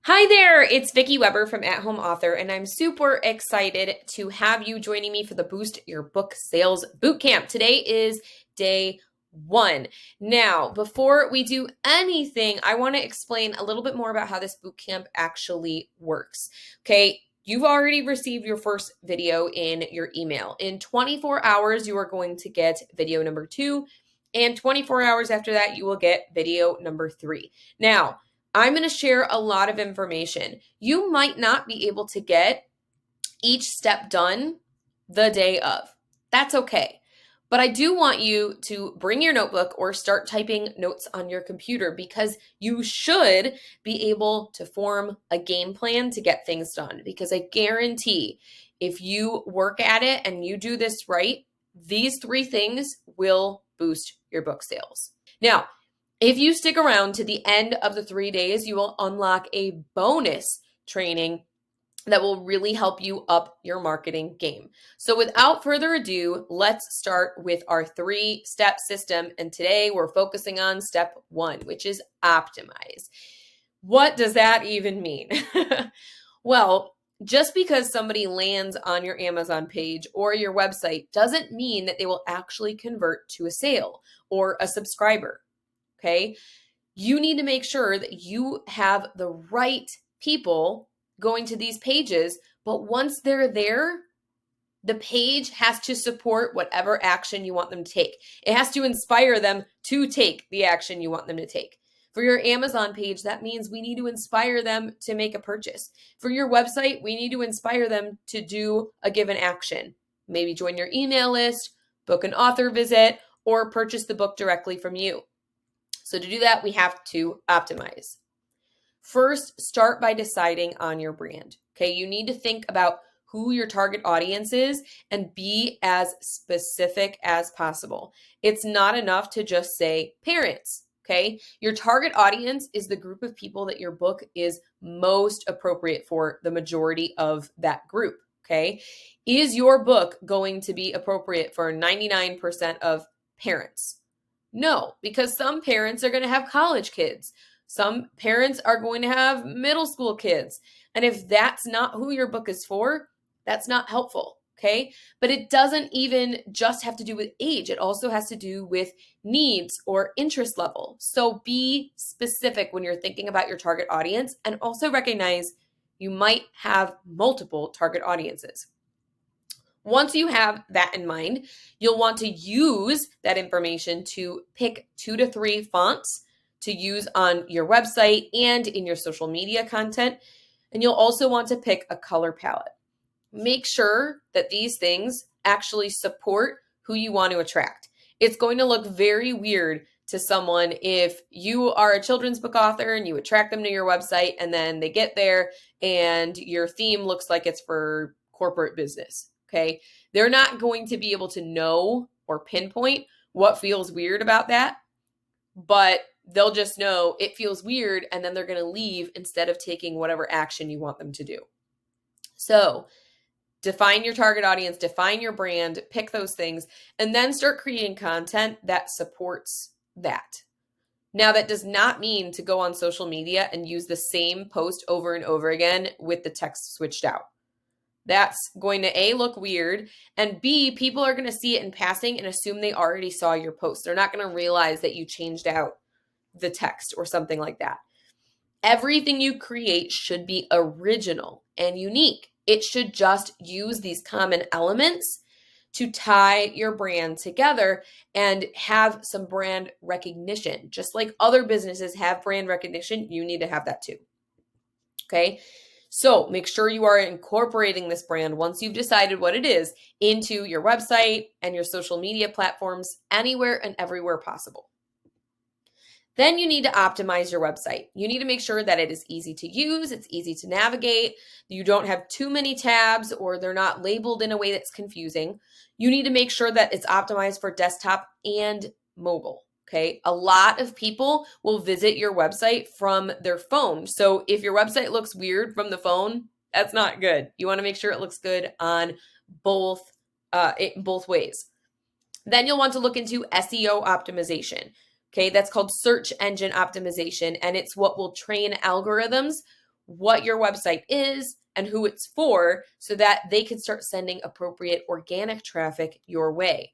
Hi there, it's Vicki Weber from At Home Author, and I'm super excited to have you joining me for the Boost Your Book Sales Bootcamp. Today is day one. Now, before we do anything, I want to explain a little bit more about how this bootcamp actually works. Okay, you've already received your first video in your email. In 24 hours, you are going to get video number 2, and 24 hours after that, you will get video number 3. Now, I'm going to share a lot of information. You might not be able to get each step done the day of. That's okay. But I do want you to bring your notebook or start typing notes on your computer because you should be able to form a game plan to get things done. Because I guarantee if you work at it and you do this right, these 3 things will boost your book sales. Now, if you stick around to the end of the 3 days, you will unlock a bonus training that will really help you up your marketing game. So without further ado, let's start with our 3-step system. And today we're focusing on step 1, which is optimize. What does that even mean? Well, just because somebody lands on your Amazon page or your website doesn't mean that they will actually convert to a sale or a subscriber. Okay, you need to make sure that you have the right people going to these pages, but once they're there, the page has to support whatever action you want them to take. It has to inspire them to take the action you want them to take. For your Amazon page, that means we need to inspire them to make a purchase. For your website, we need to inspire them to do a given action. Maybe join your email list, book an author visit, or purchase the book directly from you. So to do that, we have to optimize. First, start by deciding on your brand. Okay, you need to think about who your target audience is and be as specific as possible. It's not enough to just say parents. Okay, your target audience is the group of people that your book is most appropriate for, the majority of that group. Okay, is your book going to be appropriate for 99% of parents? No, because some parents are going to have college kids. Some parents are going to have middle school kids. And if that's not who your book is for, that's not helpful. Okay. But it doesn't even just have to do with age. It also has to do with needs or interest level. So be specific when you're thinking about your target audience, and also recognize you might have multiple target audiences. Once you have that in mind, you'll want to use that information to pick 2 to 3 fonts to use on your website and in your social media content. And you'll also want to pick a color palette. Make sure that these things actually support who you want to attract. It's going to look very weird to someone if you are a children's book author and you attract them to your website and then they get there and your theme looks like it's for corporate business. Okay, they're not going to be able to know or pinpoint what feels weird about that, but they'll just know it feels weird, and then they're going to leave instead of taking whatever action you want them to do. So define your target audience, define your brand, pick those things, and then start creating content that supports that. Now, that does not mean to go on social media and use the same post over and over again with the text switched out. That's going to A, look weird, and B, people are going to see it in passing and assume they already saw your post. They're not going to realize that you changed out the text or something like that. Everything you create should be original and unique. It should just use these common elements to tie your brand together and have some brand recognition. Just like other businesses have brand recognition, you need to have that too. Okay? So make sure you are incorporating this brand once you've decided what it is into your website and your social media platforms anywhere and everywhere possible. Then you need to optimize your website. You need to make sure that it is easy to use, it's easy to navigate, you don't have too many tabs or they're not labeled in a way that's confusing. You need to make sure that it's optimized for desktop and mobile. Okay, a lot of people will visit your website from their phone. So if your website looks weird from the phone, that's not good. You want to make sure it looks good on both ways. Then you'll want to look into SEO optimization. Okay, that's called search engine optimization, and it's what will train algorithms what your website is and who it's for so that they can start sending appropriate organic traffic your way.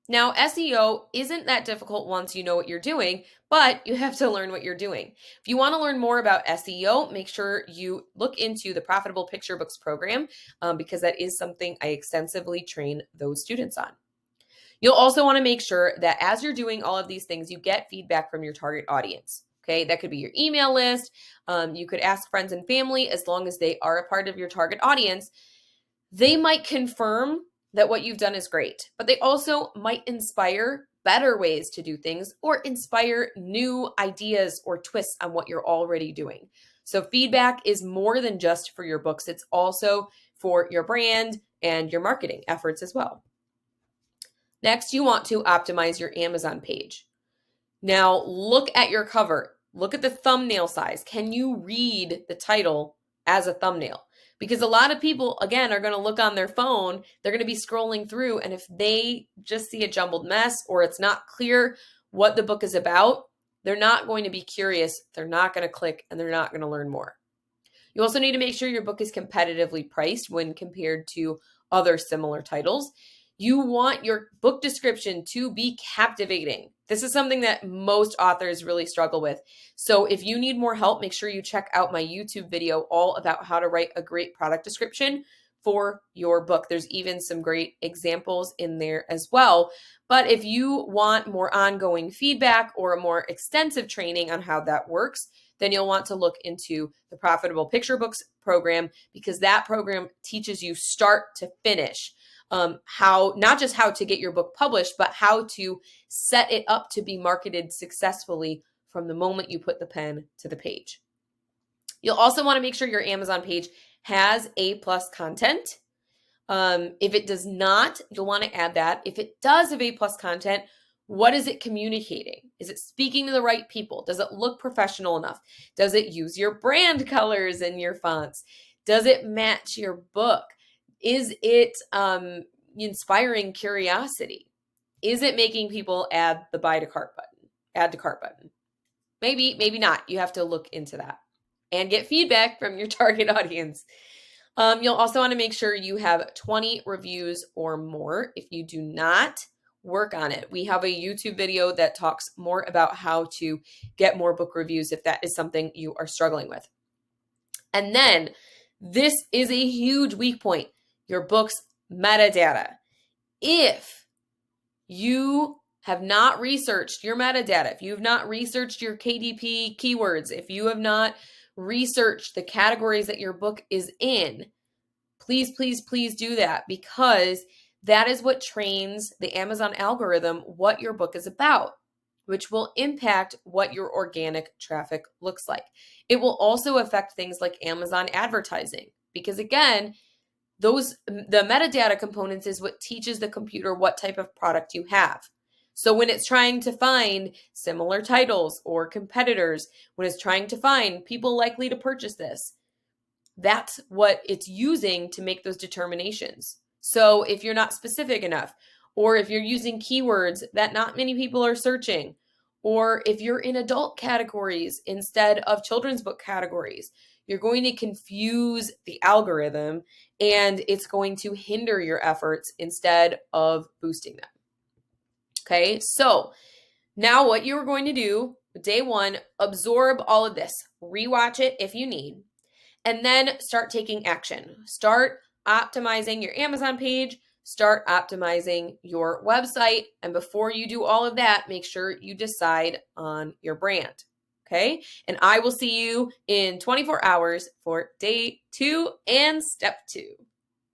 Now, SEO isn't that difficult once you know what you're doing, but you have to learn what you're doing. If you want to learn more about SEO, make sure you look into the Profitable Picture Books program because that is something I extensively train those students on. You'll also want to make sure that as you're doing all of these things, you get feedback from your target audience. Okay, that could be your email list. You could ask friends and family as long as they are a part of your target audience. They might confirm that what you've done is great, but they also might inspire better ways to do things or inspire new ideas or twists on what you're already doing. So feedback is more than just for your books. It's also for your brand and your marketing efforts as well. Next, you want to optimize your Amazon page. Now, look at your cover. Look at the thumbnail size. Can you read the title as a thumbnail? Because a lot of people, again, are going to look on their phone. They're going to be scrolling through. And if they just see a jumbled mess or it's not clear what the book is about, they're not going to be curious. They're not going to click and they're not going to learn more. You also need to make sure your book is competitively priced when compared to other similar titles. You want your book description to be captivating. This is something that most authors really struggle with. So if you need more help, make sure you check out my YouTube video all about how to write a great product description for your book. There's even some great examples in there as well. But if you want more ongoing feedback or a more extensive training on how that works, then you'll want to look into the Profitable Picture Books program because that program teaches you start to finish how, not just how to get your book published, but how to set it up to be marketed successfully from the moment you put the pen to the page. You'll also want to make sure your Amazon page has A+ content. If it does not, you'll want to add that. If it does have A+ content, what is it communicating? Is it speaking to the right people? Does it look professional enough? Does it use your brand colors and your fonts? Does it match your book? Is it inspiring curiosity? Is it making people add to cart button? Maybe, maybe not. You have to look into that and get feedback from your target audience. You'll also want to make sure you have 20 reviews or more. If you do not, work on it. We have a YouTube video that talks more about how to get more book reviews if that is something you are struggling with. And then this is a huge weak point, your book's metadata. If you have not researched your metadata, if you have not researched your KDP keywords, if you have not researched the categories that your book is in, please, please, please do that because that is what trains the Amazon algorithm what your book is about, which will impact what your organic traffic looks like. It will also affect things like Amazon advertising because again, the metadata components is what teaches the computer what type of product you have. So when it's trying to find similar titles or competitors, when it's trying to find people likely to purchase this, that's what it's using to make those determinations. So if you're not specific enough, or if you're using keywords that not many people are searching, or if you're in adult categories instead of children's book categories, you're going to confuse the algorithm and it's going to hinder your efforts instead of boosting them. Okay, so now what you're going to do, day one, absorb all of this, rewatch it if you need, and then start taking action. Start optimizing your Amazon page, start optimizing your website, and before you do all of that, make sure you decide on your brand. Okay, and I will see you in 24 hours for day 2 and step 2.